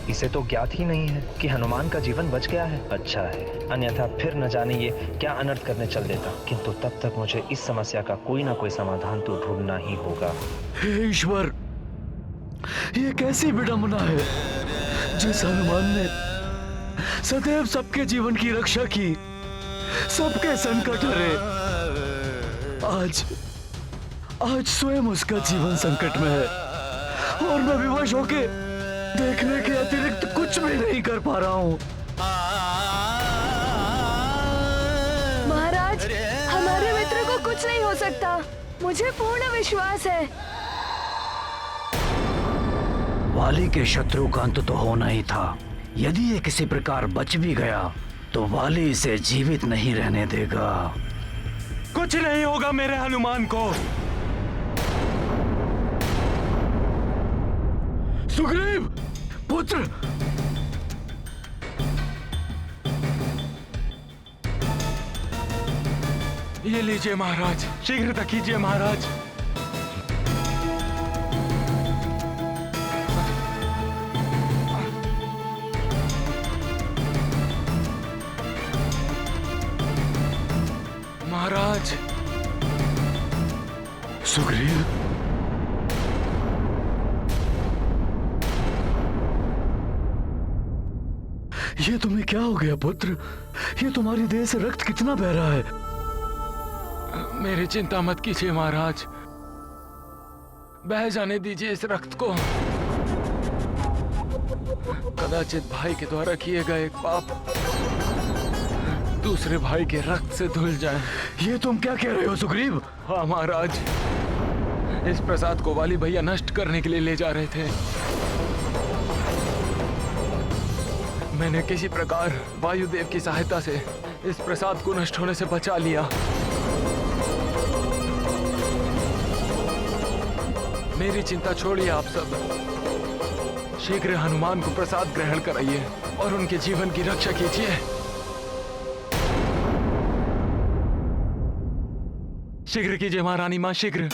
इसे तो ज्ञात ही नहीं है कि हनुमान का जीवन बच गया है। अच्छा है, अन्यथा फिर न जाने ये क्या अनर्थ करने चल देता। किंतु तब तक मुझे इस समस्या का कोई ना कोई समाधान तो ढूंढना ही होगा। हे ईश्वर, ये कैसी विडंबना है। जिस हनुमान ने सदैव सबके जीवन की रक्षा की, सबके संकट हरे, आज स्वयं उसका जीवन संकट में है और मैं विवश होके देखने के अतिरिक्त कुछ भी नहीं कर पा रहा हूँ। महाराज, हमारे मित्र को कुछ नहीं हो सकता, मुझे पूर्ण विश्वास है। वाली के शत्रु का अंत तो होना ही था। यदि ये किसी प्रकार बच भी गया तो वाली इसे जीवित नहीं रहने देगा। कुछ नहीं होगा मेरे हनुमान को। सुग्रीव पुत्र, ये लीजिए महाराज, शीघ्रता कीजिए महाराज। महाराज। सुग्रीव, ये तुम्हें क्या हो गया पुत्र? ये तुम्हारी देह से रक्त कितना बह रहा है? मेरी चिंता मत कीजिए महाराज, बह जाने दीजिए इस रक्त को। कदाचित भाई के द्वारा किए गए एक पाप दूसरे भाई के रक्त से धुल जाए। ये तुम क्या कह रहे हो सुग्रीव? हाँ महाराज, इस प्रसाद को वाली भैया नष्ट करने के लिए ले जा रहे थे। मैंने किसी प्रकार वायुदेव की सहायता से इस प्रसाद को नष्ट होने से बचा लिया। मेरी चिंता छोड़िए आप सब। शीघ्र हनुमान को प्रसाद ग्रहण कराइए और उनके जीवन की रक्षा कीजिए। शीघ्र कीजिए महारानी मां, शीघ्र।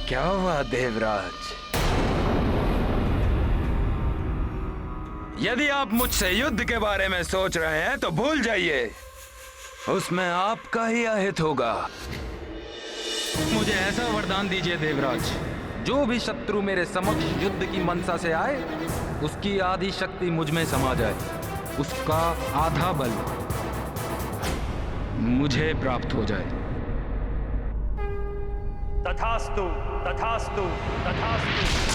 क्या हुआ देवराज? यदि आप मुझसे युद्ध के बारे में सोच रहे हैं तो भूल जाइए, उसमें आपका ही अहित होगा। मुझे ऐसा वरदान दीजिए देवराज, जो भी शत्रु मेरे समक्ष युद्ध की मनसा से आए, उसकी आधी शक्ति मुझ में समा जाए, उसका आधा बल मुझे प्राप्त हो जाए। तथास्तु, तथास्तु, तथास्तु।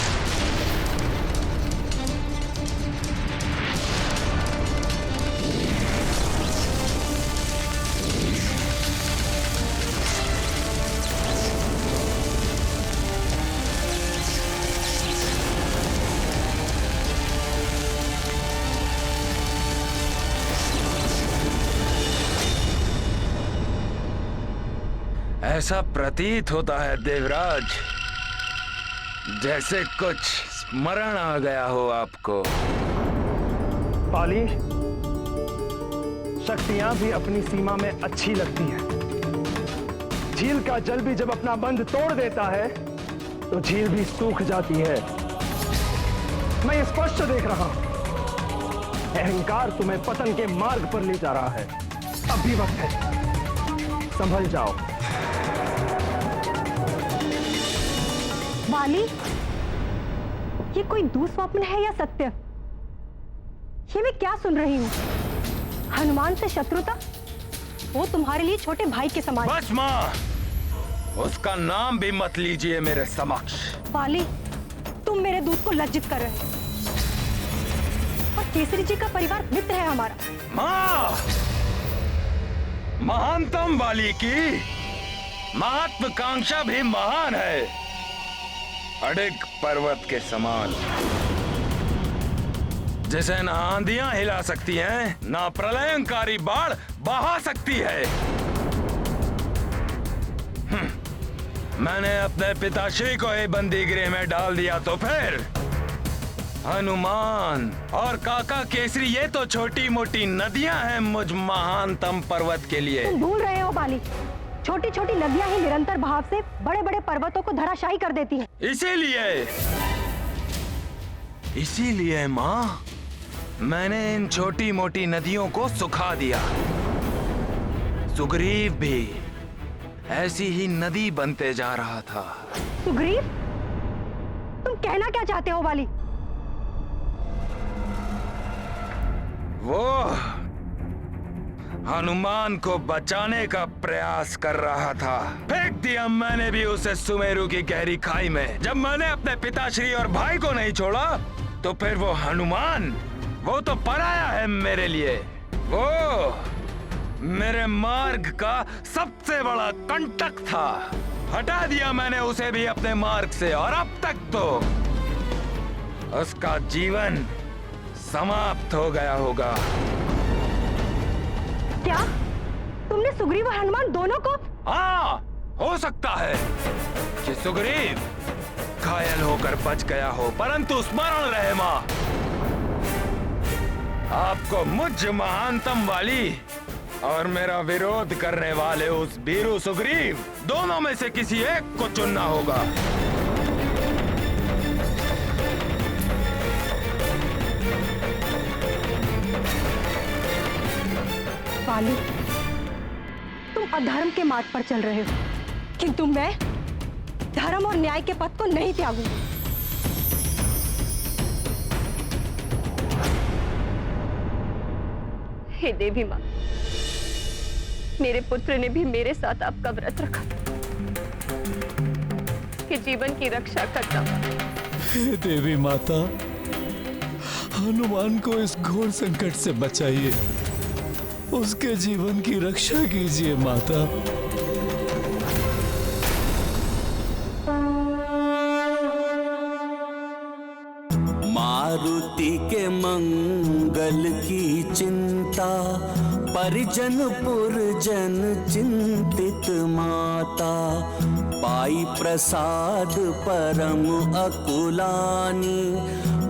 ऐसा प्रतीत होता है देवराज, जैसे कुछ स्मरण आ गया हो आपको। पाली, शक्तियां भी अपनी सीमा में अच्छी लगती हैं। झील का जल भी जब अपना बंध तोड़ देता है तो झील भी सूख जाती है। मैं ये स्पष्ट देख रहा हूं, अहंकार तुम्हें पतन के मार्ग पर ले जा रहा है। अब भी वक्त है, संभल जाओ। वाली, ये कोई दुस्वप्न है या सत्य? ये मैं क्या सुन रही हूँ? हनुमान से शत्रुता? वो तुम्हारे लिए छोटे भाई के समान। बस माँ, उसका नाम भी मत लीजिए मेरे समक्ष। वाली, तुम मेरे दूत को लज्जित कर रहे हो। और केसरी जी का परिवार मित्र है हमारा। माँ, महानतम वाली की महत्वाकांक्षा भी महान है, अडिग पर्वत के समान, जिसे न आंधियां हिला सकती हैं, न प्रलयंकारी बाढ़ बहा सकती है। मैंने अपने पिताश्री को ही बंदी गृह में डाल दिया तो फिर हनुमान और काका केसरी ये तो छोटी मोटी नदियां हैं मुझ महानतम पर्वत के लिए। तुम भूल रहे हो बाली, छोटी छोटी नदियां ही निरंतर बहाव से बड़े बड़े पर्वतों को धराशायी कर देती हैं। इसीलिए माँ, मैंने इन छोटी मोटी नदियों को सुखा दिया। सुग्रीव भी ऐसी ही नदी बनते जा रहा था। सुग्रीव, तुम कहना क्या चाहते हो बाली? वो हनुमान को बचाने का प्रयास कर रहा था। फेंक दिया मैंने भी उसे सुमेरु की गहरी खाई में। जब मैंने अपने पिताश्री और भाई को नहीं छोड़ा तो फिर वो हनुमान, वो तो पराया है मेरे लिए। वो मेरे मार्ग का सबसे बड़ा कंटक था। हटा दिया मैंने उसे भी अपने मार्ग से, और अब तक तो उसका जीवन समाप्त हो गया होगा। क्या तुमने सुग्रीव और हनुमान दोनों को? हाँ, हो सकता है कि सुग्रीव घायल होकर बच गया हो, परंतु स्मरण रहे माँ, आपको मुझ महानतम वाली और मेरा विरोध करने वाले उस बीरू सुग्रीव, दोनों में से किसी एक को चुनना होगा। वाली, तुम अधर्म के मार्ग पर चल रहे हो, किंतु मैं धर्म और न्याय के पथ को नहीं त्यागूंगी। हे देवी माँ, मेरे पुत्र ने भी मेरे साथ आपका व्रत रखा कि जीवन की रक्षा करता। हे देवी माता, हनुमान को इस घोर संकट से बचाइए, उसके जीवन की रक्षा कीजिए माता। मारुति के मंगल की चिंता, परिजन पुरजन चिंतित माता। पाई प्रसाद परम अकुलानी,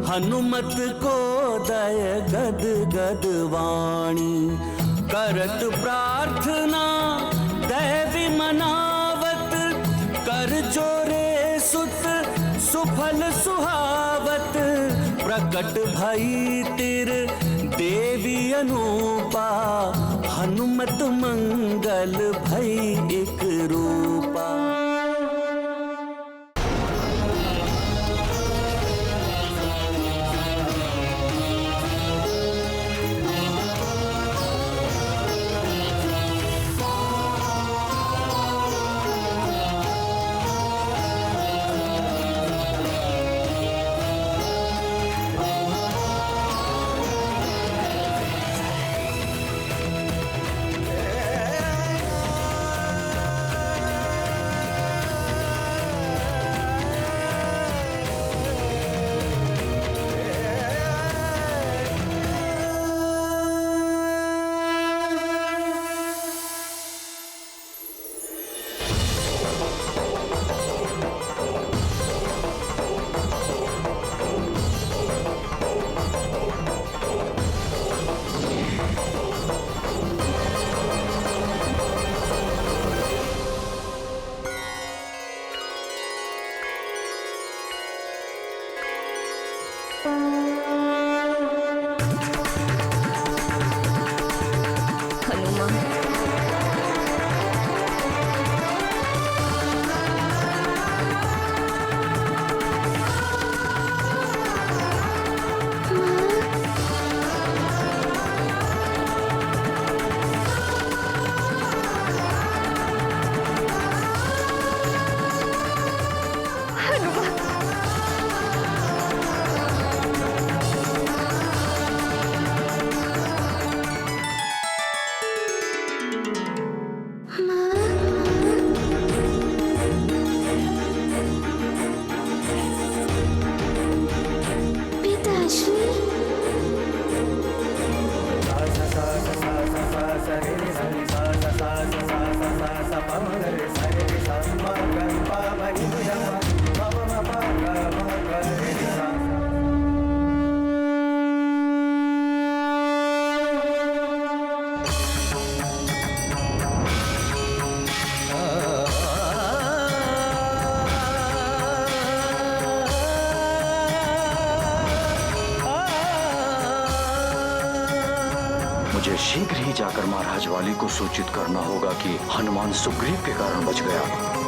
हनुमत को दय गद गद वाणी। करत प्रार्थना दैवी मनावत, कर जोरे सुत सुफल सुहावत। प्रकट भई तिर देवी अनूपा, हनुमत मंगल भई एक रूपा। मुझे शीघ्र ही जाकर महाराज वाली को सूचित करना होगा कि हनुमान सुग्रीव के कारण बच गया।